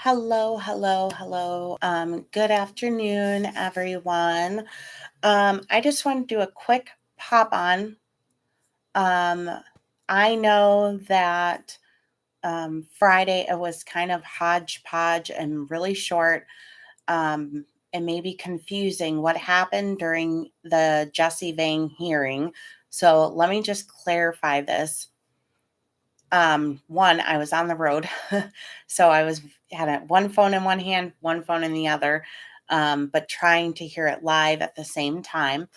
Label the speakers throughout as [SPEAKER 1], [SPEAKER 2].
[SPEAKER 1] Hello, hello, hello. Good afternoon, everyone. I just want to do a quick pop on. Um, I know that Friday it was kind of hodgepodge and really short, and maybe confusing what happened during the Jesse Vang hearing. So let me just clarify this. One, I was on the road. So one phone in one hand, one phone in the other, but trying to hear it live at the same time.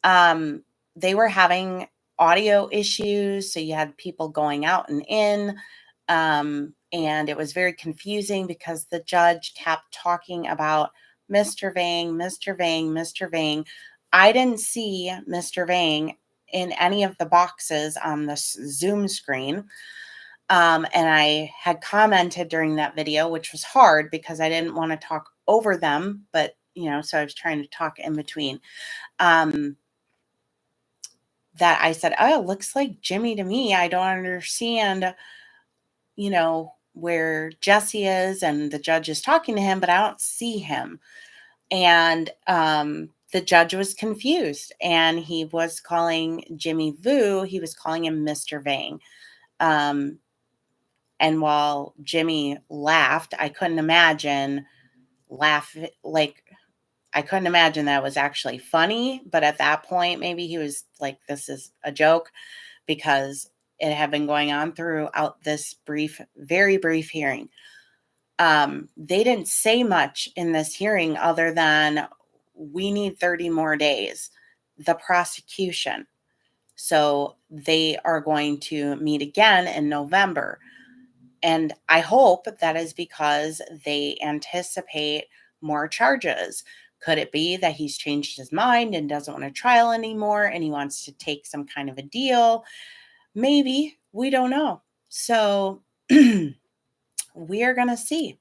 [SPEAKER 1] Um, they were having audio issues, so you had people going out and in. And it was very confusing because the judge kept talking about Mr. Vang, Mr. Vang, Mr. Vang. I didn't see Mr. Vang in any of the boxes on the Zoom screen. And I had commented during that video, which was hard because I didn't want to talk over them, but so I was trying to talk in between. That I said, "Oh, it looks like Jimmy to me. I don't understand, where Jesse is and the judge is talking to him, but I don't see him." And the judge was confused and he was calling Jimmy Vu, he was calling him Mr. Vang. Um, And while Jimmy laughed, laugh like I couldn't imagine that was actually funny, but at that point maybe he was like, this is a joke, because it had been going on throughout this very brief hearing. They didn't say much in this hearing other than we need 30 more days, the prosecution. So they are going to meet again in November. And I hope that is because they anticipate more charges. Could it be that he's changed his mind and doesn't want a trial anymore and he wants to take some kind of a deal? Maybe. We don't know. So we are going to see.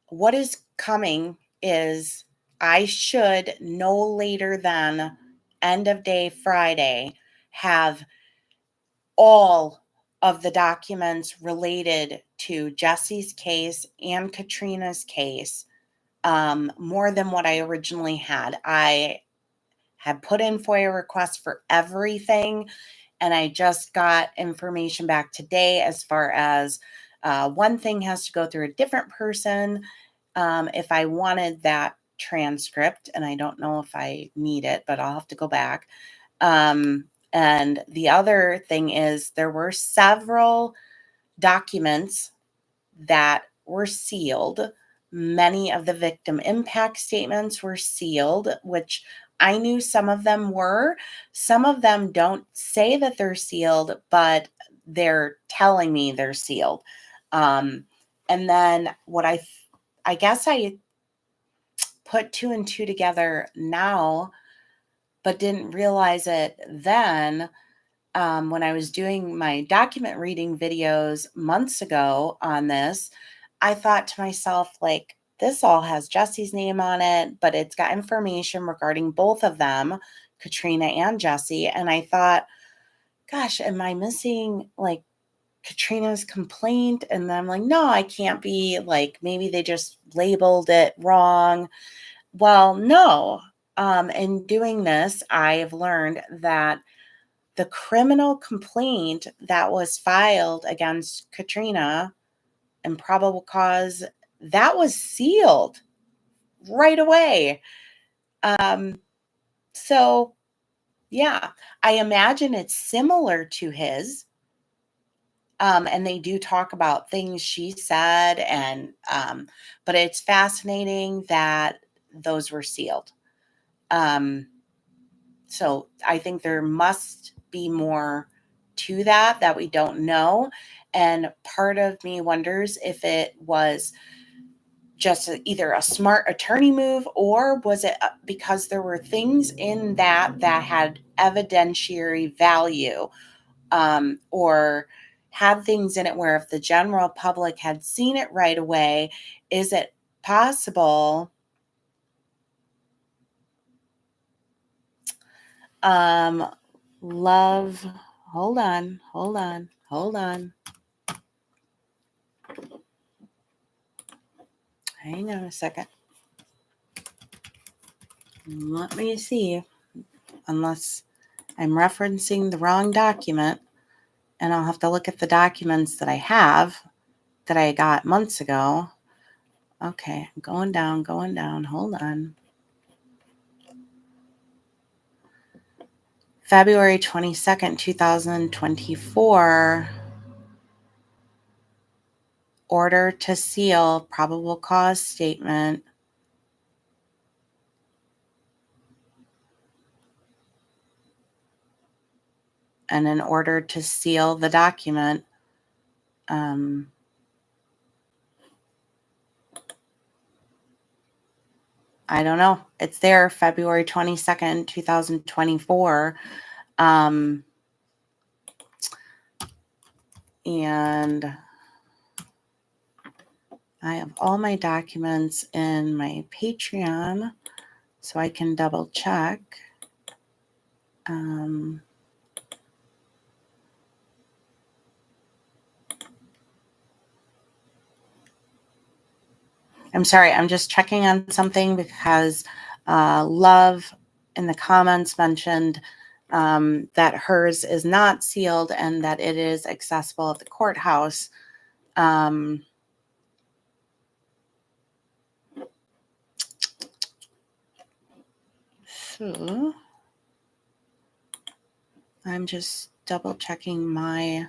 [SPEAKER 1] What is coming is I should no later than end of day Friday have all of the documents related to Jesse's case and Katrina's case, more than what I originally had. I had put in FOIA requests for everything, and I just got information back today as far as one thing has to go through a different person if I wanted that transcript, and I don't know if I need it, but I'll have to go back. And the other thing is there were several documents that were sealed. Many of the victim impact statements were sealed, which I knew some of them were. Some of them don't say that they're sealed, but they're telling me they're sealed. And then I guess I put two and two together now, but didn't realize it then. When I was doing my document reading videos months ago on this, I thought to myself, like, this all has Jesse's name on it, but it's got information regarding both of them, Katrina and Jesse. And I thought, gosh, am I missing like Katrina's complaint? And then I'm like, no, I can't be. Like, maybe they just labeled it wrong. Well, no. In doing this, I've learned that the criminal complaint that was filed against Katrina and probable cause, that was sealed right away. So yeah, I imagine it's similar to his. And they do talk about things she said, and but it's fascinating that those were sealed. So I think there must be more to that we don't know. And part of me wonders if it was just either a smart attorney move, or was it because there were things in that had evidentiary value, or had things in it where if the general public had seen it right away, is it possible love hold on Hang on a second. Let me see. Unless I'm referencing the wrong document, and I'll have to look at the documents that I have that I got months ago. Okay, I'm going down. Hold on. February 22nd, 2024. Order to seal probable cause statement. And in order to seal the document, I don't know. It's there, February 22nd, 2024. And I have all my documents in my Patreon, so I can double check. I'm sorry, I'm just checking on something because Love in the comments mentioned that hers is not sealed and that it is accessible at the courthouse. So I'm just double checking my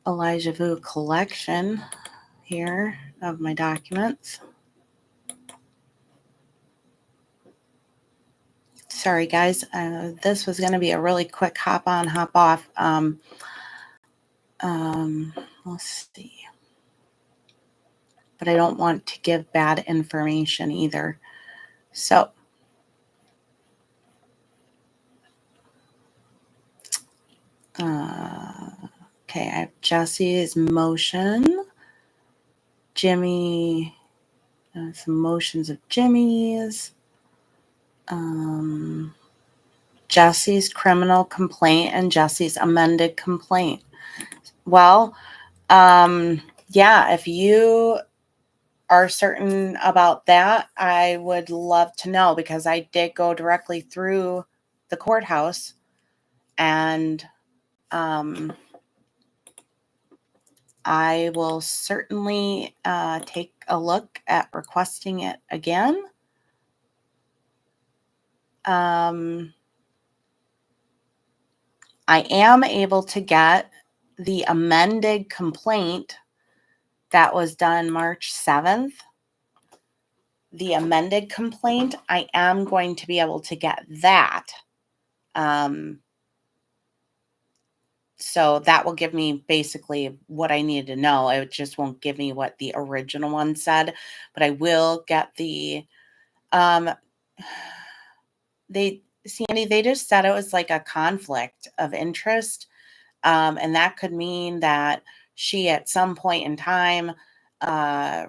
[SPEAKER 1] Elijah Vu collection here of my documents. Sorry, guys. This was going to be a really quick hop on, hop off. Let's see. But I don't want to give bad information either. So, okay, I have Jesse's motion. Jimmy, some motions of Jimmy's. Jesse's criminal complaint and Jesse's amended complaint. Well, yeah, if you are certain about that, I would love to know, because I did go directly through the courthouse, and I will certainly take a look at requesting it again. I am able to get the amended complaint that was done March 7th. The amended complaint, I am going to be able to get that. So that will give me basically what I need to know. It just won't give me what the original one said, but I will get the, Sandy, they just said it was like a conflict of interest. And that could mean that she at some point in time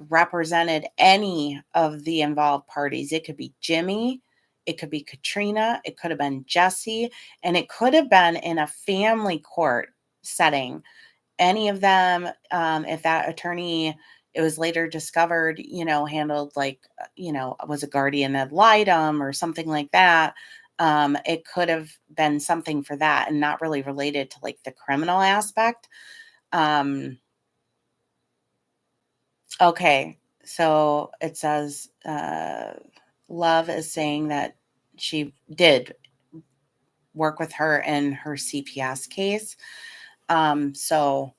[SPEAKER 1] represented any of the involved parties. It could be Jimmy, it could be Katrina, it could have been Jesse, and it could have been in a family court setting. Any of them, if that attorney, it was later discovered, handled like, was a guardian ad litem or something like that. It could have been something for that and not really related to like the criminal aspect. Okay, so it says Love is saying that she did work with her in her CPS case. So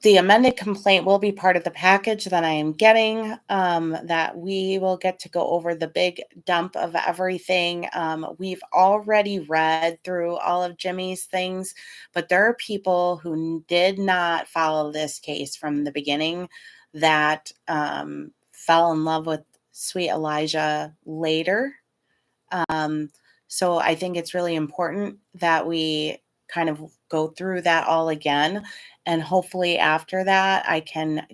[SPEAKER 1] the amended complaint will be part of the package that I am getting, that we will get to go over the big dump of everything. We've already read through all of Jimmy's things, but there are people who did not follow this case from the beginning that fell in love with sweet Elijah later. So I think it's really important that we kind of go through that all again. And hopefully after that, I can,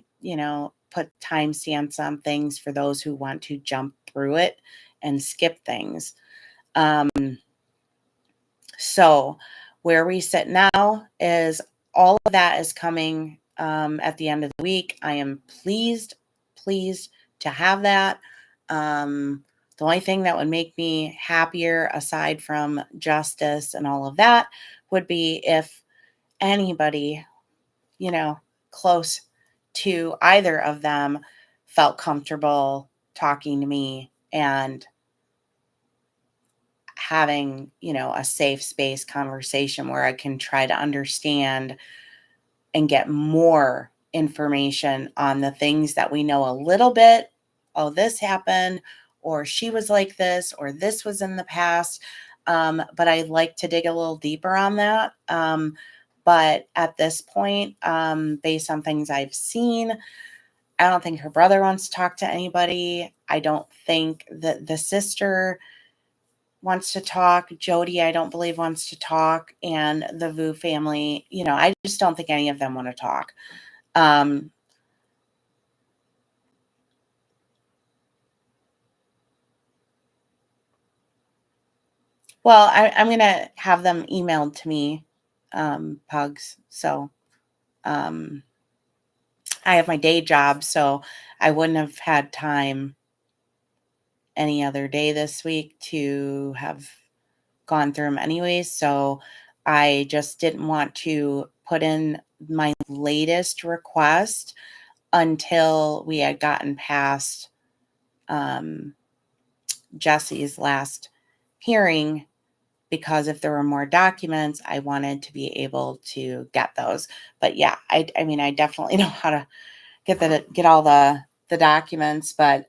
[SPEAKER 1] put timestamps on things for those who want to jump through it and skip things. So where we sit now is all of that is coming at the end of the week. I am pleased to have that. The only thing that would make me happier, aside from justice and all of that, would be if anybody, close to either of them felt comfortable talking to me and having, a safe space conversation where I can try to understand and get more information on the things that we know a little bit. Oh, this happened, or she was like this, or this was in the past. But I'd like to dig a little deeper on that. But at this point, based on things I've seen, I don't think her brother wants to talk to anybody. I don't think that the sister wants to talk. Jody, I don't believe wants to talk. And the Vu family, I just don't think any of them want to talk. Um, well, I'm going to have them emailed to me, pugs. So um, I have my day job, so I wouldn't have had time any other day this week to have gone through them anyways. So I just didn't want to put in my latest request until we had gotten past um, Jesse's last hearing, because if there were more documents, I wanted to be able to get those. But yeah, I mean, I definitely know how to get all the documents, but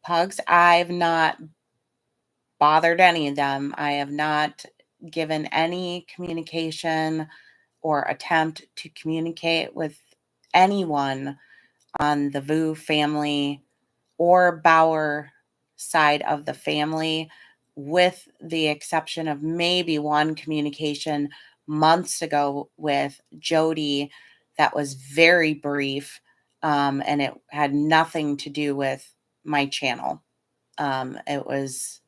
[SPEAKER 1] pugs, I've not bothered any of them. I have not given any communication or attempt to communicate with anyone on the Vu family or Bauer side of the family, with the exception of maybe one communication months ago with Jody that was very brief, and it had nothing to do with my channel. It was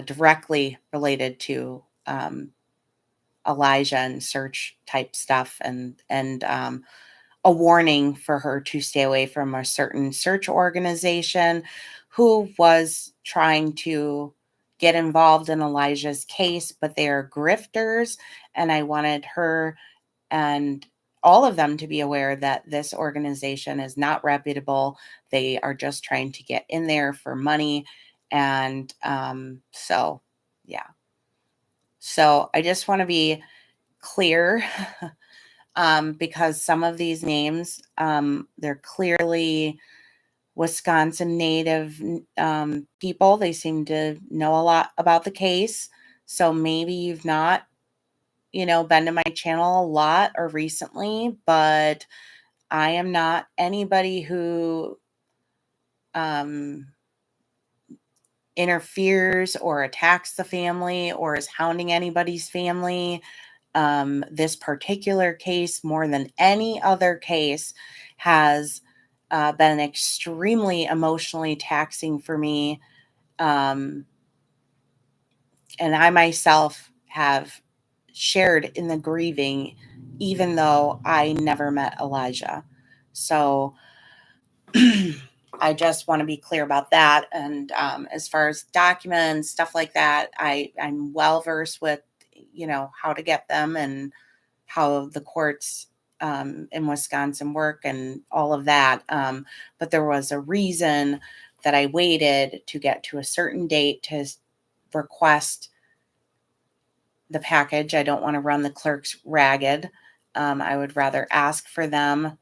[SPEAKER 1] directly related to Elijah and search type stuff, and a warning for her to stay away from a certain search organization who was trying to get involved in Elijah's case, but they are grifters. And I wanted her and all of them to be aware that this organization is not reputable. They are just trying to get in there for money. And so, yeah. So I just want to be clear because some of these names, they're clearly Wisconsin native people. They seem to know a lot about the case. So maybe you've not, been to my channel a lot or recently, but I am not anybody who um, interferes or attacks the family or is hounding anybody's family. This particular case, more than any other case, has been extremely emotionally taxing for me. And I myself have shared in the grieving, even though I never met Elijah. So I just want to be clear about that. And as far as documents, stuff like that, I'm well versed with, how to get them and how the courts in Wisconsin work and all of that. But there was a reason that I waited to get to a certain date to request the package. I don't want to run the clerks ragged. I would rather ask for them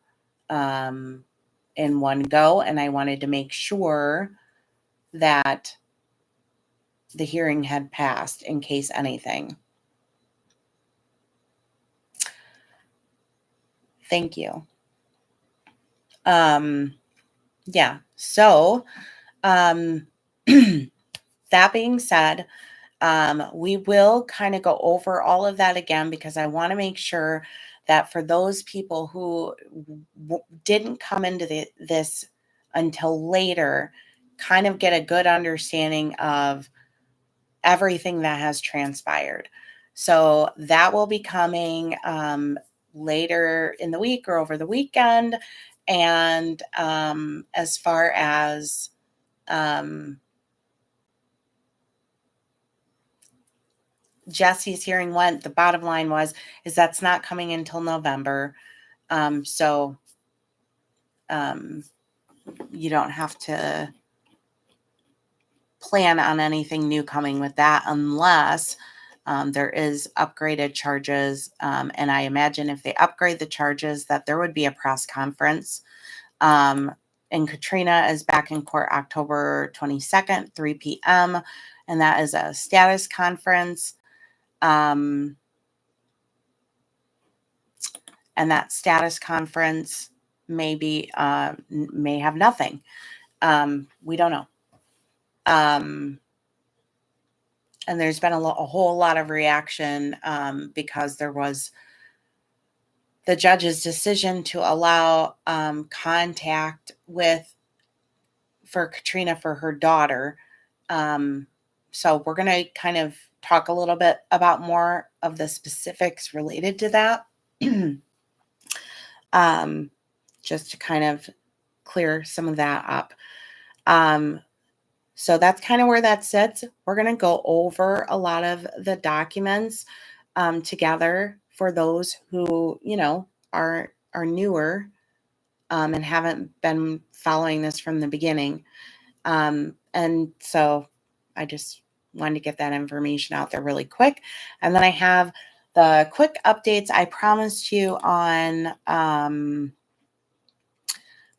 [SPEAKER 1] in one go. And I wanted to make sure that the hearing had passed in case anything. Thank you. Yeah. So, um, that being said, we will kind of go over all of that again because I want to make sure that for those people who didn't come into this until later, kind of get a good understanding of everything that has transpired. So that will be coming later in the week or over the weekend. And as far as Jesse's hearing went, the bottom line is that's not coming until November. So you don't have to plan on anything new coming with that unless there is upgraded charges. And I imagine if they upgrade the charges that there would be a press conference. And Katrina is back in court October 22nd, 3 p.m. And that is a status conference. And that status conference may have nothing. We don't know. And there's been a whole lot of reaction because there was the judge's decision to allow contact for Katrina for her daughter. So we're going to kind of talk a little bit about more of the specifics related to that. Just to kind of clear some of that up. So that's kind of where that sits. We're going to go over a lot of the documents together for those who, are newer and haven't been following this from the beginning. And so I just wanted to get that information out there really quick. And then I have the quick updates I promised you on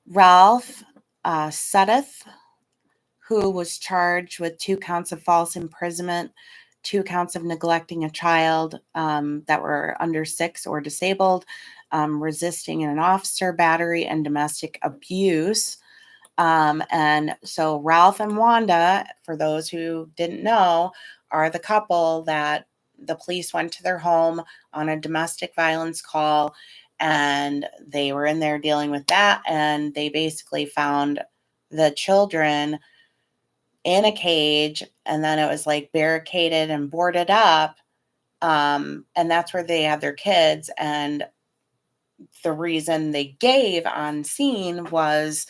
[SPEAKER 1] Ralph Sudduth, who was charged with 2 counts of false imprisonment, 2 counts of neglecting a child that were under 6 or disabled, resisting an officer battery, and domestic abuse. And so Ralph and Wanda, for those who didn't know, are the couple that the police went to their home on a domestic violence call, and they were in there dealing with that. And they basically found the children in a cage, and then it was like barricaded and boarded up. And that's where they had their kids. And the reason they gave on scene was,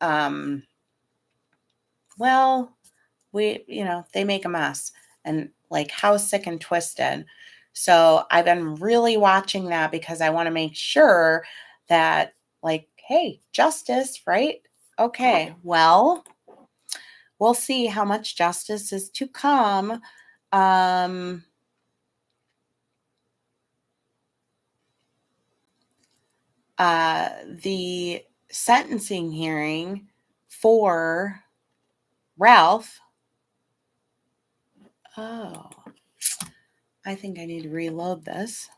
[SPEAKER 1] they make a mess, and like how sick and twisted. So I've been really watching that because I want to make sure that, like, hey, justice, right? Okay, well, we'll see how much justice is to come. The sentencing hearing for Ralph. Oh, I think I need to reload this.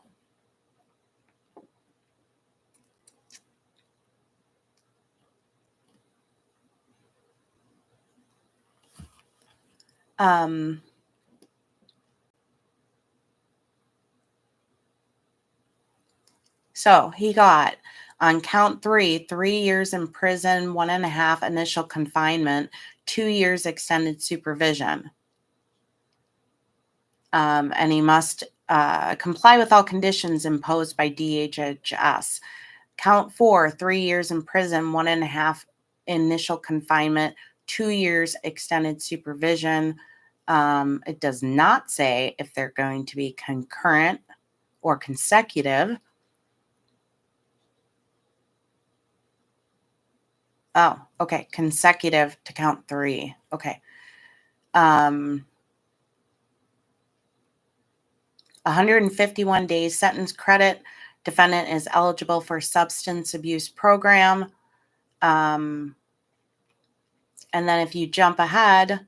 [SPEAKER 1] So he got on count 3 years in prison, 1.5 initial confinement, 2 years extended supervision. And he must comply with all conditions imposed by DHHS. Count 4, 3 years in prison, 1.5 initial confinement, 2 years extended supervision. It does not say if they're going to be concurrent or consecutive. Oh, okay. Consecutive to count 3. Okay. 151 days sentence credit. Defendant is eligible for substance abuse program. And then if you jump ahead,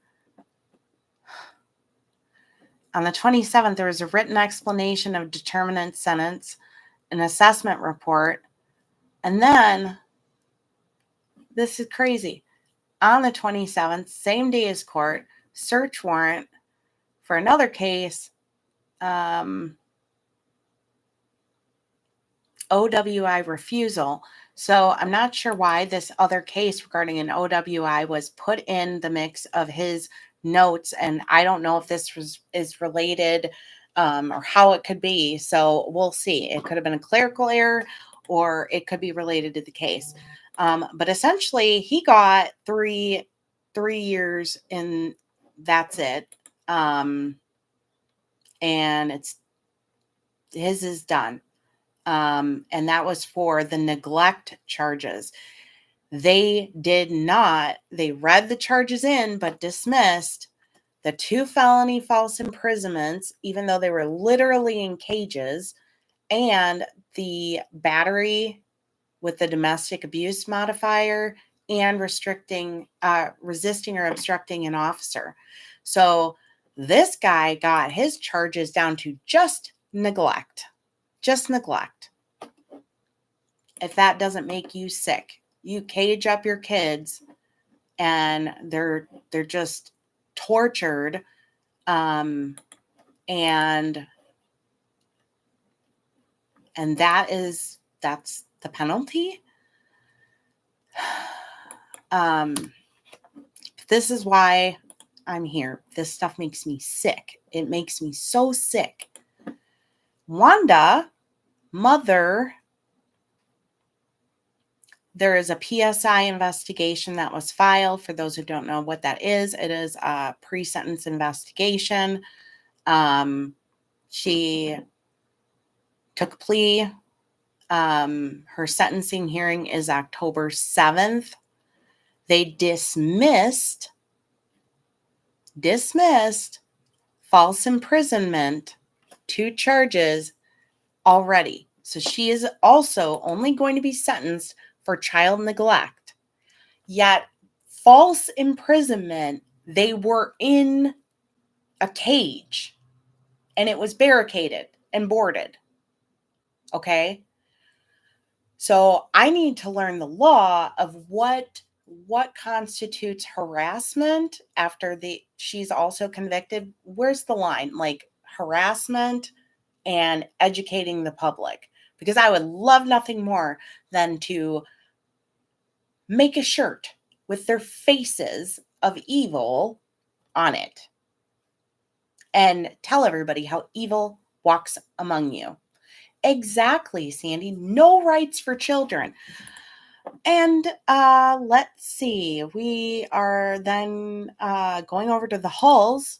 [SPEAKER 1] on the 27th, there was a written explanation of determinant sentence, an assessment report, and then, this is crazy, on the 27th, same day as court, search warrant for another case, OWI refusal. So I'm not sure why this other case regarding an OWI was put in the mix of his notes, and I don't know if this is related or how it could be. So we'll see. It could have been a clerical error, or it could be related to the case. But essentially, he got three years, and that's it. And his is done. And that was for the neglect charges. They read the charges in, but dismissed the 2 felony false imprisonments, even though they were literally in cages, and the battery with the domestic abuse modifier, and resisting or obstructing an officer. So this guy got his charges down to just neglect. Just neglect. If that doesn't make you sick, you cage up your kids and they're just tortured, and that's the penalty. This is why I'm here. This stuff makes me sick. It makes me so sick. Wanda, mother, there is a PSI investigation that was filed. For those who don't know what that is, it is a pre-sentence investigation. She took a plea. Her sentencing hearing is October 7th. They dismissed false imprisonment, 2 charges already. So she is also only going to be sentenced for child neglect. Yet false imprisonment, they were in a cage and it was barricaded and boarded. Okay? So I need to learn the law of what constitutes harassment after she's also convicted. Where's the line? Like harassment and educating the public. Because I would love nothing more than to make a shirt with their faces of evil on it and tell everybody how evil walks among you. Exactly, Sandy. No rights for children. And let's see. We are then going over to the Hulls.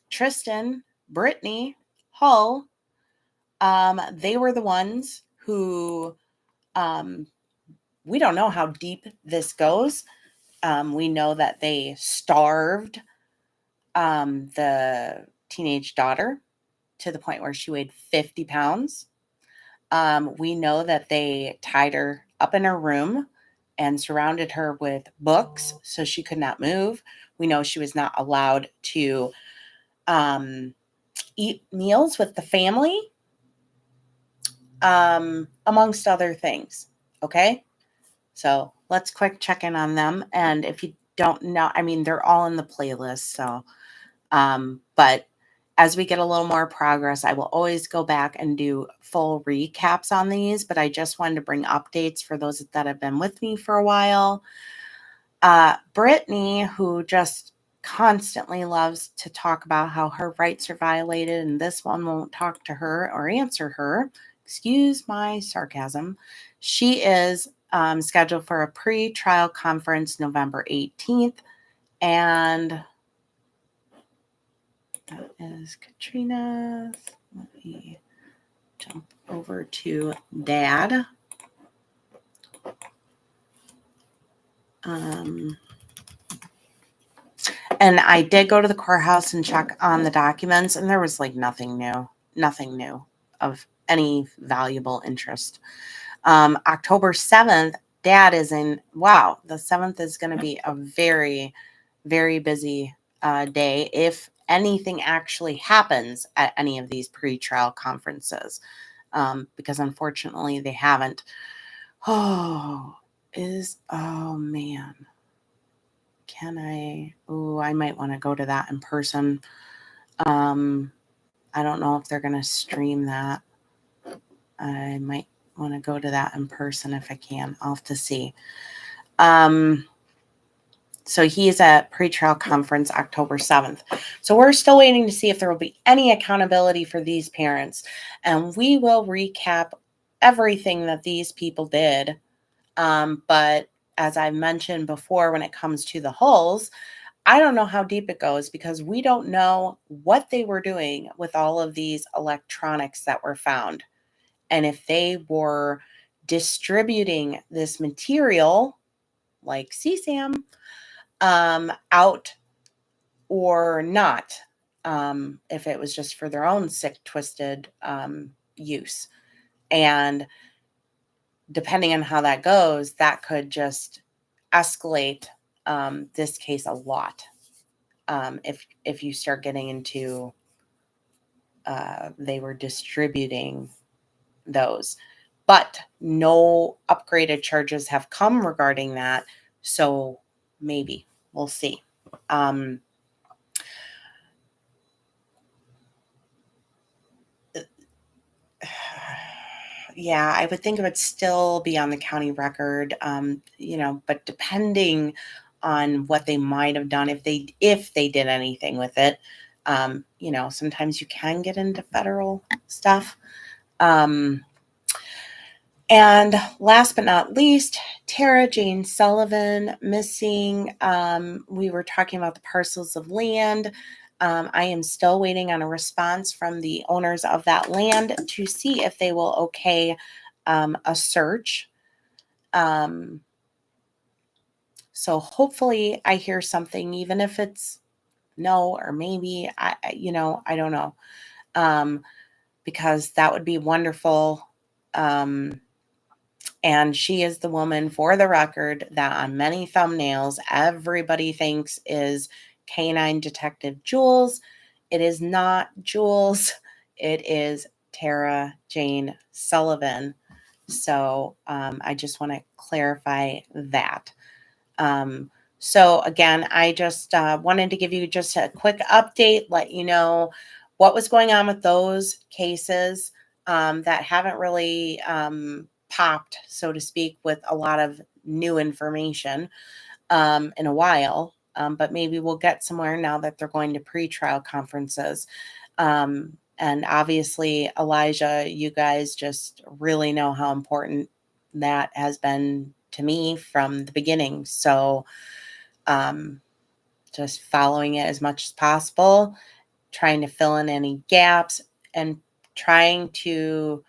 [SPEAKER 1] Tristan, Brittany, Hull. They were the ones who, we don't know how deep this goes. We know that they starved the teenage daughter to the point where she weighed 50 pounds. We know that they tied her up in her room and surrounded her with books so she could not move. We know she was not allowed to eat meals with the family, amongst other things. Okay? So let's quick check in on them. And if you don't know, I mean, they're all in the playlist. So, but as we get a little more progress, I will always go back and do full recaps on these, but I just wanted to bring updates for those that have been with me for a while. Brittany, who just constantly loves to talk about how her rights are violated and this one won't talk to her or answer her. Excuse my sarcasm. She is scheduled for a pre-trial conference November 18th. And that is Katrina's. Let me jump over to Dad. And I did go to the courthouse and check on the documents, and there was like nothing new of any valuable interest. October 7th, Dad is in. Wow, the 7th is going to be a very, very busy day if anything actually happens at any of these pre-trial conferences, because unfortunately they haven't. Oh man. I might want to go to that in person. I don't know if they're going to stream that. I might want to go to that in person if I can. I'll have to see. So he is at pretrial conference October 7th. So we're still waiting to see if there will be any accountability for these parents. And we will recap everything that these people did. But as I mentioned before, when it comes to the Hulls, I don't know how deep it goes because we don't know what they were doing with all of these electronics that were found. And if they were distributing this material like CSAM out or not, if it was just for their own sick, twisted use. And depending on how that goes, that could just escalate this case a lot. If you start getting into they were distributing those, but no upgraded charges have come regarding that, so maybe we'll see. Yeah, I would think it would still be on the county record, but depending on what they might have done, if they did anything with it, sometimes you can get into federal stuff. And last but not least, Tara Jane Sullivan missing. We were talking about the parcels of land. I am still waiting on a response from the owners of that land to see if they will okay a search. So hopefully I hear something, even if it's no or maybe. I don't know, because that would be wonderful. And she is the woman, for the record, that on many thumbnails everybody thinks is Canine Detective Jules. It is not Jules. It is Tara Jane Sullivan. So I just want to clarify that. So again, I just wanted to give you just a quick update, let you know what was going on with those cases that haven't really popped, so to speak, with a lot of new information in a while. But maybe we'll get somewhere now that they're going to pretrial conferences. And obviously, Elijah, you guys just really know how important that has been to me from the beginning. So just following it as much as possible, trying to fill in any gaps, and trying to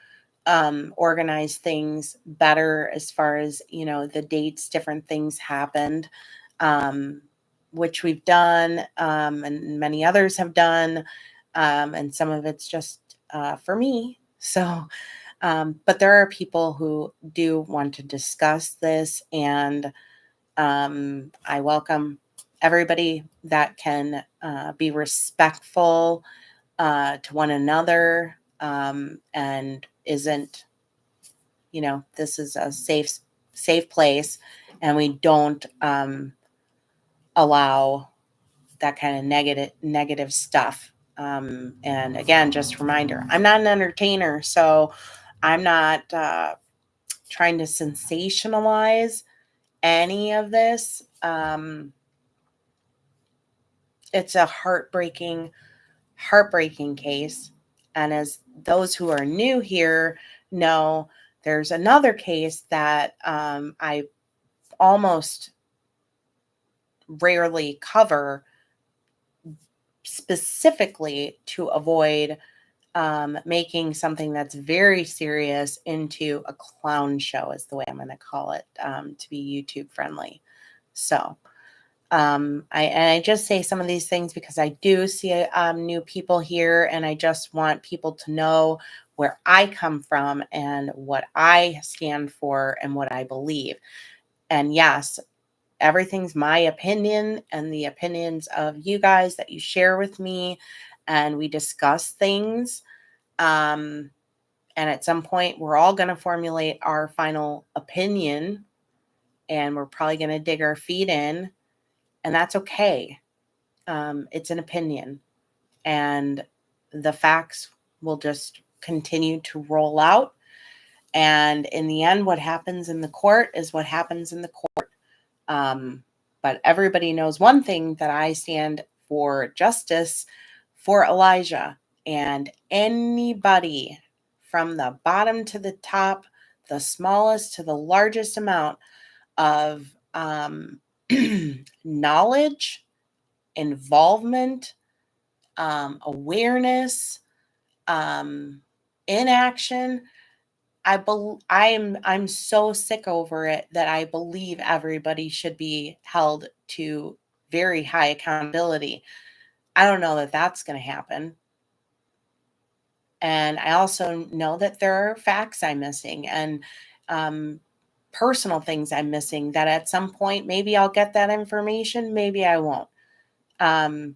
[SPEAKER 1] organize things better as far as, the dates, different things happened, which we've done, and many others have done. And some of it's just for me. So, but there are people who do want to discuss this, and I welcome everybody that can be respectful to one another, and isn't, this is a safe place, and we don't allow that kind of negative stuff. And again, just a reminder, I'm not an entertainer, so I'm not trying to sensationalize any of this. It's a heartbreaking case. And as those who are new here know, there's another case that I almost rarely cover, specifically to avoid making something that's very serious into a clown show, is the way I'm going to call it, to be YouTube friendly. So I just say some of these things because I do see new people here, and I just want people to know where I come from and what I stand for and what I believe. And yes, everything's my opinion and the opinions of you guys that you share with me, and we discuss things. And at some point, we're all going to formulate our final opinion, and we're probably going to dig our feet in, and that's okay. It's an opinion, and the facts will just continue to roll out. And in the end, what happens in the court is what happens in the court. But everybody knows one thing, that I stand for justice for Elijah, and anybody from the bottom to the top, the smallest to the largest amount of knowledge, involvement, awareness, um, inaction. I'm so sick over it that I believe everybody should be held to very high accountability. I don't know that that's going to happen. And I also know that there are facts I'm missing, and um, personal things I'm missing, that at some point maybe I'll get that information, maybe I won't. Um,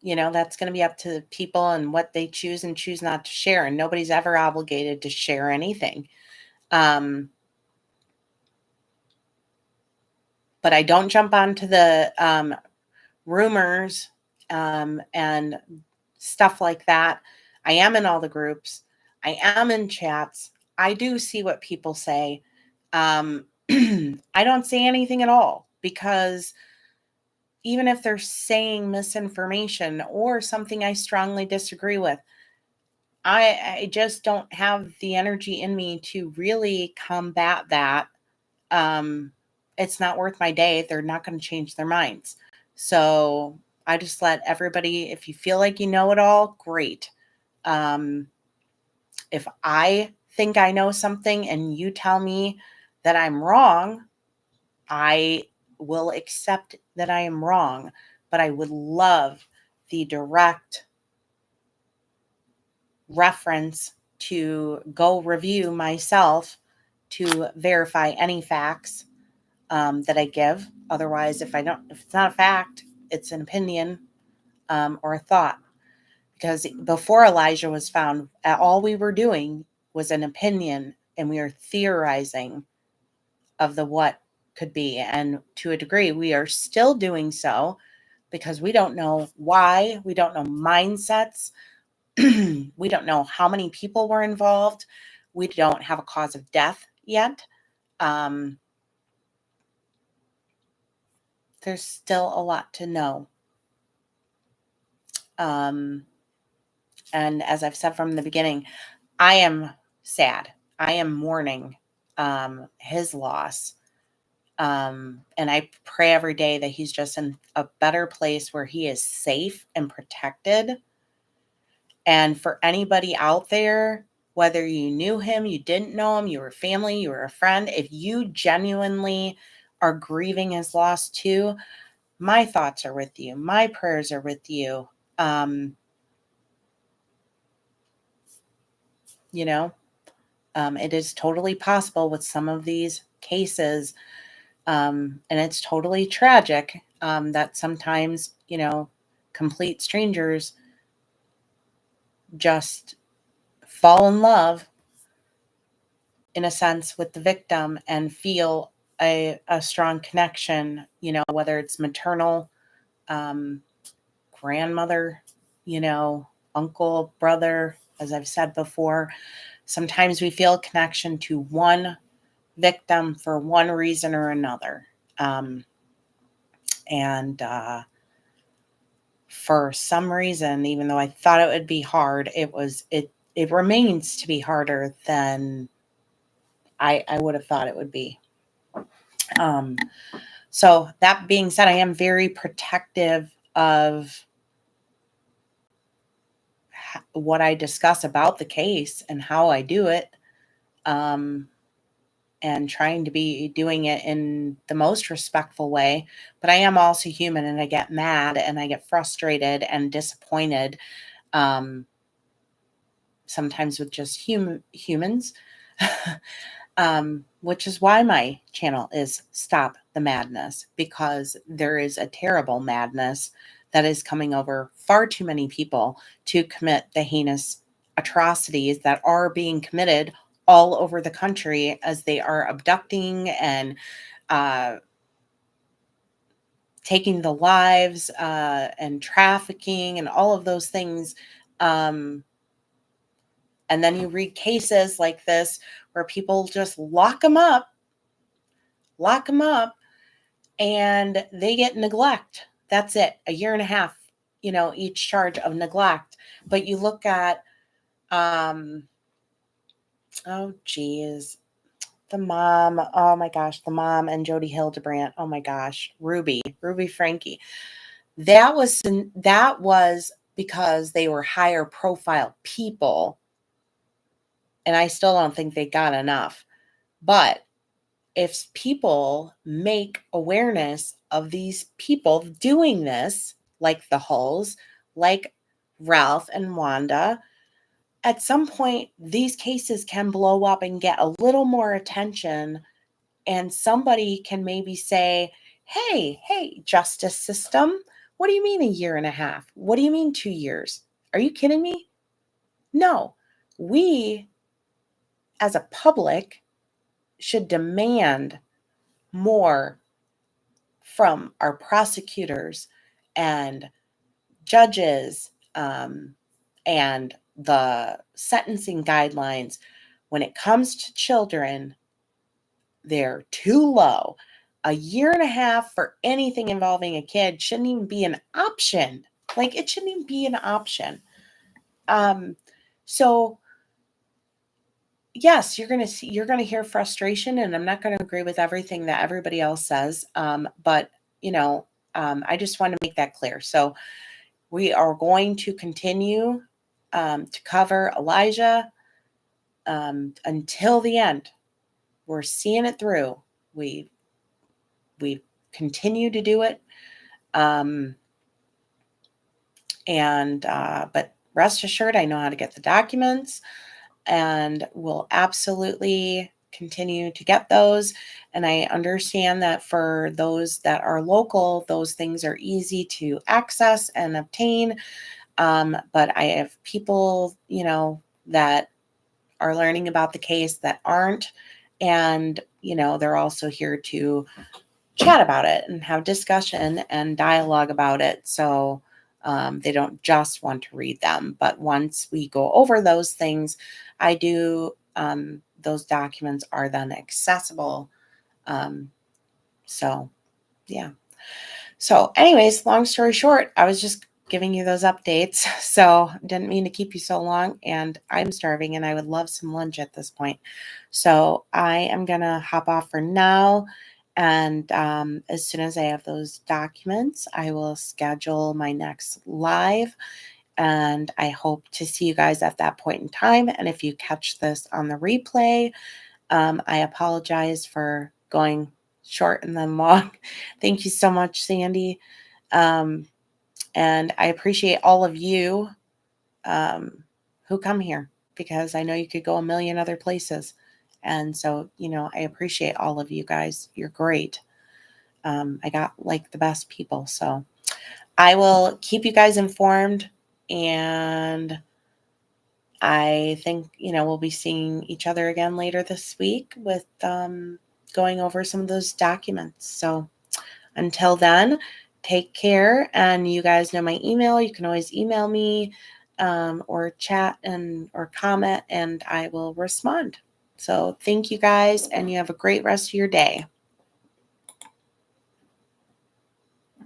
[SPEAKER 1] that's going to be up to people and what they choose and choose not to share. And nobody's ever obligated to share anything. But I don't jump onto the rumors and stuff like that. I am in all the groups. I am in chats. I do see what people say. I don't say anything at all, because even if they're saying misinformation or something I strongly disagree with, I just don't have the energy in me to really combat that. It's not worth my day. They're not going to change their minds. So I just let everybody, if you feel like you know it all, great. If I think I know something and you tell me that I'm wrong, I will accept that I am wrong. But I would love the direct reference to go review myself to verify any facts that I give. Otherwise, if it's not a fact, it's an opinion or a thought. Because before Elijah was found, all we were doing was an opinion, and we are theorizing of the what could be. And to a degree, we are still doing so, because we don't know why, we don't know mindsets, we don't know how many people were involved, we don't have a cause of death yet. There's still a lot to know. And as I've said from the beginning, I am sad. I am mourning his loss. And I pray every day that he's just in a better place where he is safe and protected. And for anybody out there, whether you knew him, you didn't know him, you were family, you were a friend, if you genuinely are grieving his loss too, my thoughts are with you. My prayers are with you. You know, it is totally possible with some of these cases, and it's totally tragic that sometimes, complete strangers just fall in love, in a sense, with the victim and feel a strong connection, whether it's maternal, um, grandmother, uncle, brother, as I've said before. Sometimes we feel a connection to one victim for one reason or another. And for some reason, even though I thought it would be hard, it remains to be harder than I would have thought it would be. So that being said, I am very protective of what I discuss about the case and how I do it. And trying to be doing it in the most respectful way. But I am also human, and I get mad and I get frustrated and disappointed, sometimes with just humans, which is why my channel is Stop the Madness, because there is a terrible madness that is coming over far too many people to commit the heinous atrocities that are being committed all over the country, as they are abducting and taking the lives and trafficking and all of those things. And then you read cases like this where people just lock them up lock them up, and they get neglect. That's it. A year and a half, each charge of neglect. But you look at, oh geez, the mom. Oh my gosh, the mom and Jody Hildebrandt. Oh my gosh, Ruby Frankie. That was because they were higher profile people, and I still don't think they got enough. But if people make awareness of these people doing this, like the Hulls, like Ralph and Wanda, at some point these cases can blow up and get a little more attention, and somebody can maybe say, hey, justice system, what do you mean a year and a half? What do you mean 2 years? Are you kidding me? No. We as a public should demand more from our prosecutors and judges, and the sentencing guidelines. When it comes to children, they're too low. A year and a half for anything involving a kid shouldn't even be an option. Like, it shouldn't even be an option. So yes, you're going to hear frustration, and I'm not going to agree with everything that everybody else says. But I just want to make that clear. So we are going to continue to cover Elijah until the end. We're seeing it through. We continue to do it. But rest assured, I know how to get the documents, and will absolutely continue to get those. And I understand that for those that are local, those things are easy to access and obtain. But I have people, that are learning about the case that aren't. And, they're also here to chat about it and have discussion and dialogue about it. So they don't just want to read them. But once we go over those things, I do, those documents are then accessible. So, yeah. So, anyways, long story short, I was just giving you those updates. So, didn't mean to keep you so long, and I'm starving and I would love some lunch at this point. So, I am going to hop off for now. And as soon as I have those documents, I will schedule my next live. And I hope to see you guys at that point in time. And if you catch this on the replay, I apologize for going short and then long. Thank you so much, Sandy. And I appreciate all of you who come here, because I know you could go a million other places. And so, I appreciate all of you guys. You're great. I got like the best people. So I will keep you guys informed. And I think, we'll be seeing each other again later this week with going over some of those documents. So until then, take care. And you guys know my email. You can always email me or chat or comment, and I will respond. So thank you guys, and you have a great rest of your day.